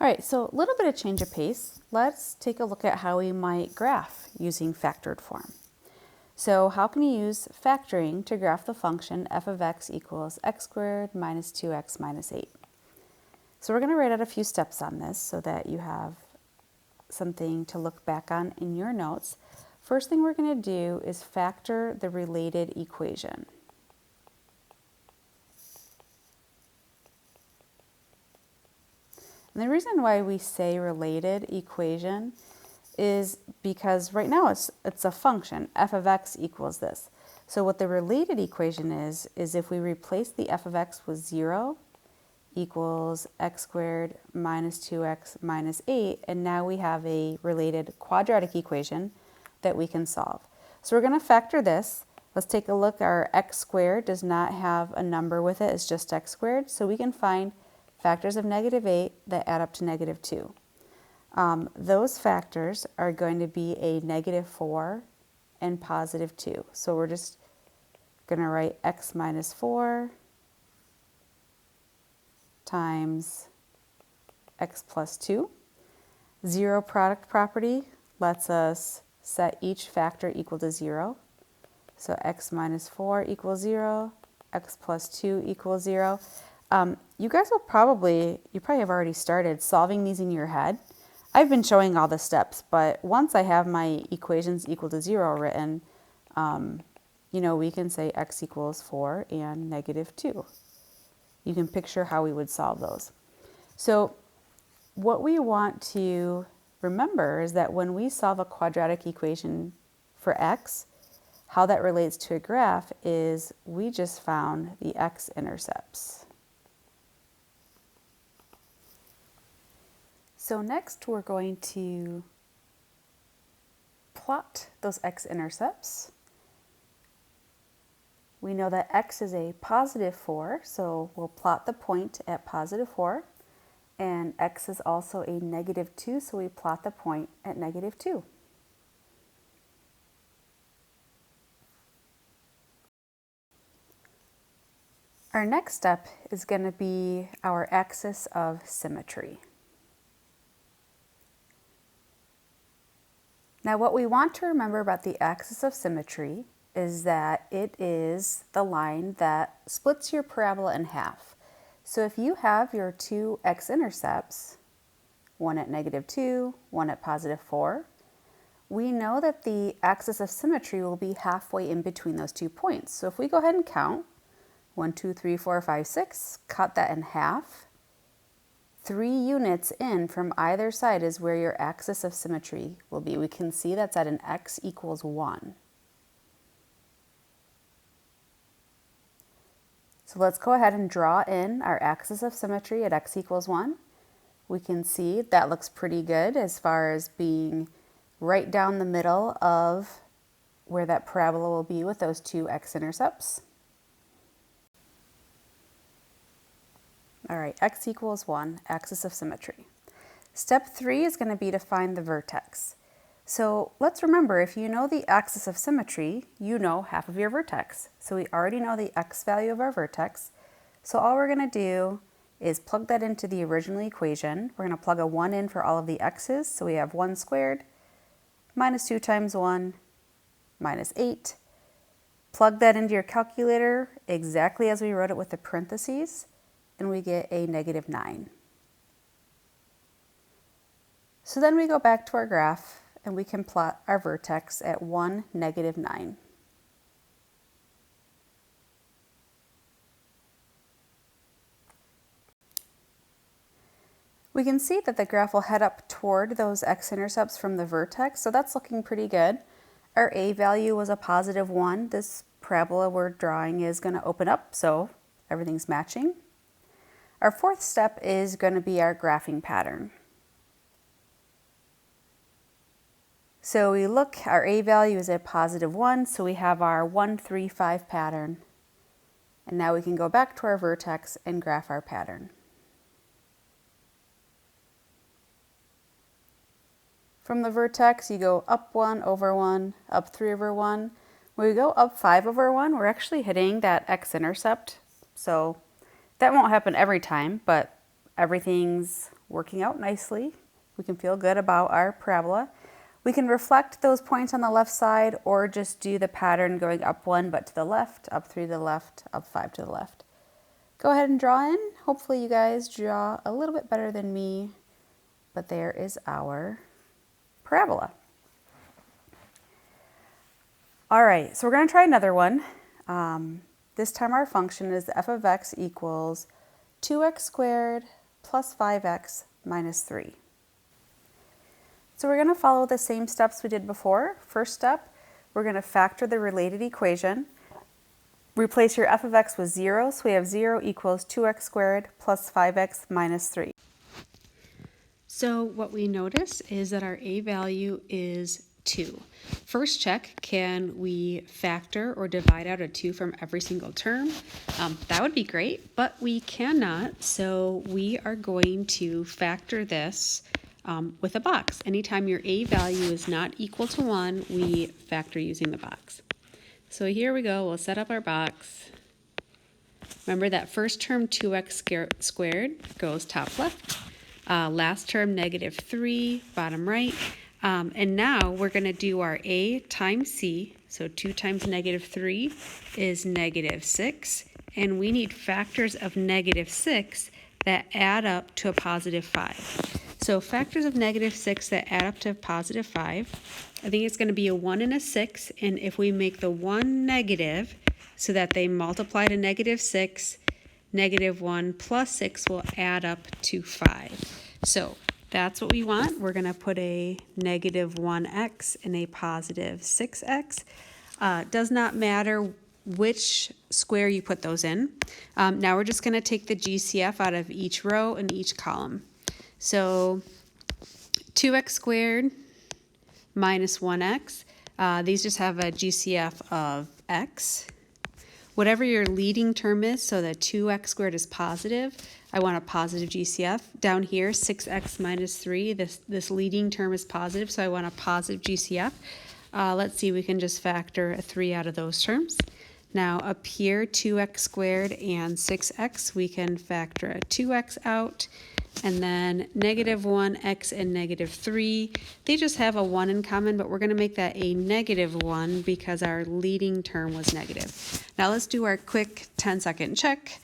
All right, so a little bit of change of pace. Let's take a look at how we might graph using factored form. So how can you use factoring to graph the function f of x equals x squared minus 2x minus 8? So we're going to write out a few steps on this so that you have something to look back on in your notes. First thing we're going to do is factor the related equation. And the reason why we say related equation is because right now it's a function, f of x equals this. So what the related equation is if we replace the f of x with 0 equals x squared minus 2x minus 8, and now we have a related quadratic equation that we can solve. So we're going to factor this. Let's take a look. Our x squared does not have a number with it, it's just x squared, so we can find factors of negative 8 that add up to negative 2. Those factors are going to be a negative 4 and positive 2. So we're just going to write x minus 4 times x plus 2. Zero product property lets us set each factor equal to 0. So x minus 4 equals 0, x plus 2 equals 0. You guys you probably have already started solving these in your head. I've been showing all the steps, but once I have my equations equal to 0 written, we can say x equals 4 and negative 2. You can picture how we would solve those. So what we want to remember is that when we solve a quadratic equation for x, how that relates to a graph is we just found the x-intercepts. So next we're going to plot those x-intercepts. We know that x is a positive 4, so we'll plot the point at positive 4. And x is also a negative 2, so we plot the point at negative 2. Our next step is going to be our axis of symmetry. Now what we want to remember about the axis of symmetry is that it is the line that splits your parabola in half. So if you have your two x-intercepts, one at negative 2, one at positive 4, we know that the axis of symmetry will be halfway in between those 2 points. So if we go ahead and count, 1, 2, 3, 4, 5, 6, cut that in half, 3 units in from either side is where your axis of symmetry will be. We can see that's at an x equals 1. So let's go ahead and draw in our axis of symmetry at x equals 1. We can see that looks pretty good as far as being right down the middle of where that parabola will be with those two x-intercepts. All right, x equals 1, axis of symmetry. Step 3 is going to be to find the vertex. So let's remember, if you know the axis of symmetry, you know half of your vertex. So we already know the x value of our vertex. So all we're going to do is plug that into the original equation. We're going to plug a 1 in for all of the x's. So we have 1 squared minus 2 times 1 minus 8. Plug that into your calculator exactly as we wrote it with the parentheses, and we get a negative 9. So then we go back to our graph and we can plot our vertex at 1, negative 9. We can see that the graph will head up toward those x-intercepts from the vertex, so that's looking pretty good. Our a value was a positive 1. This parabola we're drawing is going to open up, so everything's matching. Our fourth step is going to be our graphing pattern. So we look, our a value is a positive 1, so we have our 1, 3, 5 pattern. And now we can go back to our vertex and graph our pattern. From the vertex, you go up 1 over 1, up 3 over 1. When we go up 5 over 1, we're actually hitting that x-intercept. So that won't happen every time, but everything's working out nicely. We can feel good about our parabola. We can reflect those points on the left side or just do the pattern going up 1 but to the left, up 3 to the left, up 5 to the left. Go ahead and draw in. Hopefully you guys draw a little bit better than me, but there is our parabola. All right, so we're going to try another one. This time our function is f of x equals 2x squared plus 5x minus 3. So we're going to follow the same steps we did before. First step, we're going to factor the related equation. Replace your f of x with 0, so we have 0 equals 2x squared plus 5x minus 3. So what we notice is that our a value is 2. First check, can we factor or divide out a 2 from every single term? That would be great, but we cannot, so we are going to factor this with a box. Anytime your a value is not equal to 1, we factor using the box. So here we go, we'll set up our box. Remember that first term 2x squared goes top left. Last term negative 3, bottom right. And now we're going to do our a times c. So 2 times negative 3 is negative 6. And we need factors of negative 6 that add up to a positive 5. So factors of negative 6 that add up to a positive 5, I think it's going to be a 1 and a 6. And if we make the 1 negative so that they multiply to negative 6, negative 1 plus 6 will add up to 5. So that's what we want. We're going to put a negative 1x and a positive 6x. Does not matter which square you put those in. Now we're just going to take the GCF out of each row and each column. So 2x squared minus 1x. These just have a GCF of x. Whatever your leading term is, so the 2x squared is positive, I want a positive GCF. Down here, 6x minus 3, this leading term is positive, so I want a positive GCF. Let's see, we can just factor a 3 out of those terms. Now up here, 2x squared and 6x, we can factor a 2x out. And then negative 1x and negative 3, they just have a 1 in common, but we're going to make that a negative 1 because our leading term was negative. Now let's do our quick 10-second check.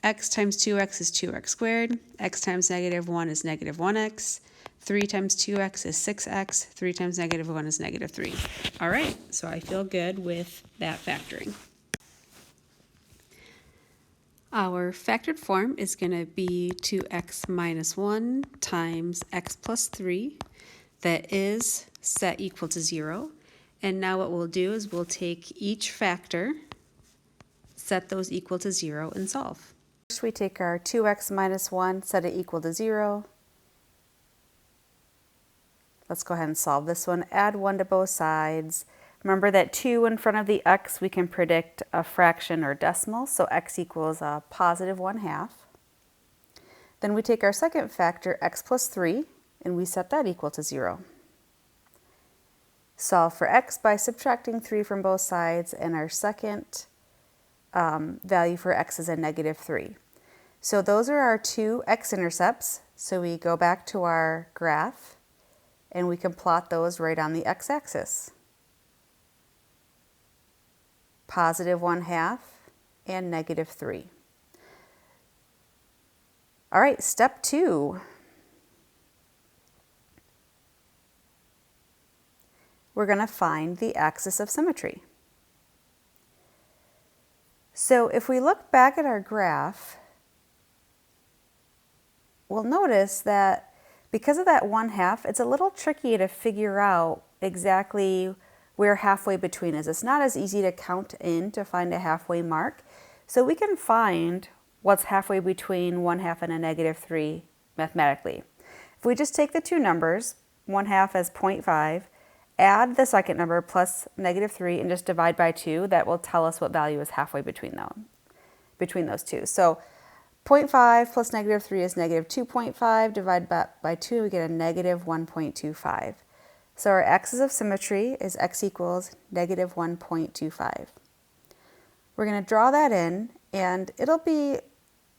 X times 2x is 2x squared. X times negative 1 is negative 1x. 3 times 2x is 6x. 3 times negative 1 is negative 3. All right, so I feel good with that factoring. Our factored form is going to be 2x minus 1 times x plus 3. That is set equal to 0. And now what we'll do is we'll take each factor, set those equal to 0, and solve. First we take our 2x minus 1, set it equal to 0. Let's go ahead and solve this one. Add 1 to both sides. Remember that 2 in front of the x, we can predict a fraction or decimal, so x equals a positive 1/2. Then we take our second factor, x plus 3, and we set that equal to 0. Solve for x by subtracting 3 from both sides, and our second value for x is a negative 3. So those are our two x-intercepts. So we go back to our graph, and we can plot those right on the x-axis. Positive 1/2 and negative 3. All right, step 2. We're going to find the axis of symmetry. So if we look back at our graph, we'll notice that because of that 1/2, it's a little tricky to figure out exactly where halfway between is. It's not as easy to count in to find a halfway mark. So we can find what's halfway between 1/2 and a negative 3 mathematically. If we just take the two numbers, 1/2 as 0.5, add the second number plus negative 3 and just divide by 2, that will tell us what value is halfway between those two. So 0.5 plus negative 3 is negative 2.5, divided by 2, we get a negative 1.25. So our axis of symmetry is x equals negative 1.25. We're going to draw that in, and it'll be,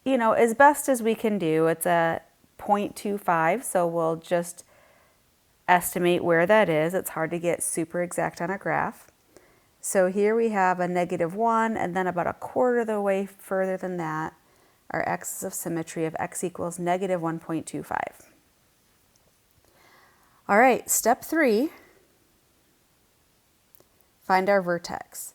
as best as we can do. It's a 0.25, so we'll just estimate where that is. It's hard to get super exact on a graph. So here we have a -1, and then about a quarter of the way further than that, our axis of symmetry of x equals -1.25. All right, step 3, find our vertex.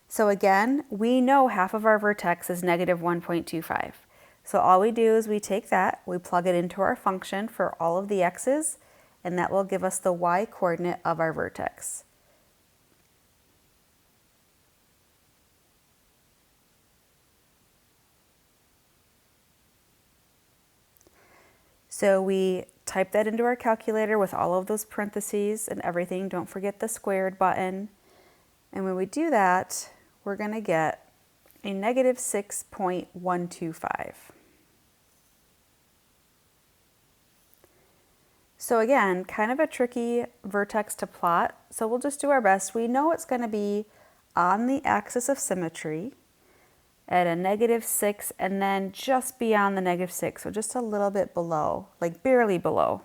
So again, we know half of our vertex is -1.25. So all we do is we take that, we plug it into our function for all of the x's, and that will give us the y coordinate of our vertex. So we type that into our calculator with all of those parentheses and everything. Don't forget the squared button. And when we do that, we're going to get a -6.125. So again, kind of a tricky vertex to plot. So we'll just do our best. We know it's going to be on the axis of symmetry at a -6, and then just beyond the -6, so just a little bit below, like barely below,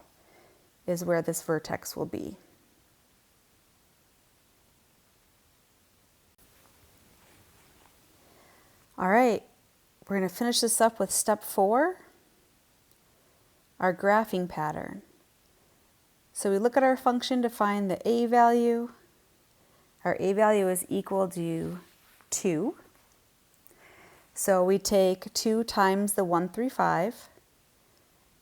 is where this vertex will be. All right, we're going to finish this up with step 4, our graphing pattern. So we look at our function to find the a value. Our a value is equal to 2. So we take 2 times the 135,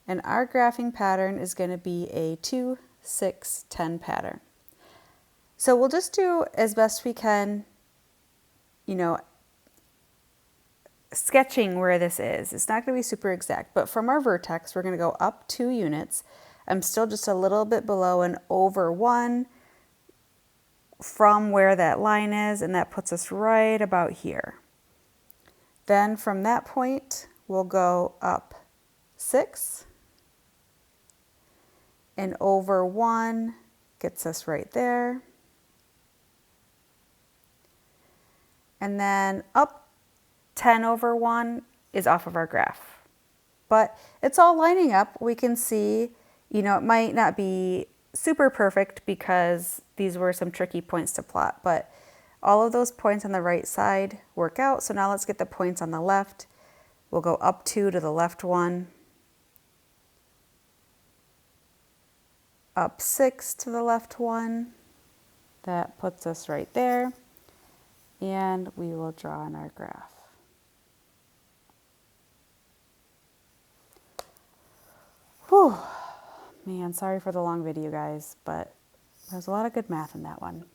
and our graphing pattern is going to be a 2, 6, 10 pattern. So we'll just do as best we can, sketching where this is. It's not going to be super exact, but from our vertex, we're going to go up 2 units. I'm still just a little bit below and over 1 from where that line is, and that puts us right about here. Then from that point, we'll go up 6, and over 1 gets us right there. And then up 10 over 1 is off of our graph. But it's all lining up. We can see, it might not be super perfect because these were some tricky points to plot, but all of those points on the right side work out. So now let's get the points on the left. We'll go up 2 to the left 1, up 6 to the left 1. That puts us right there. And we will draw on our graph. Whew. Man, sorry for the long video, guys, but there's a lot of good math in that one.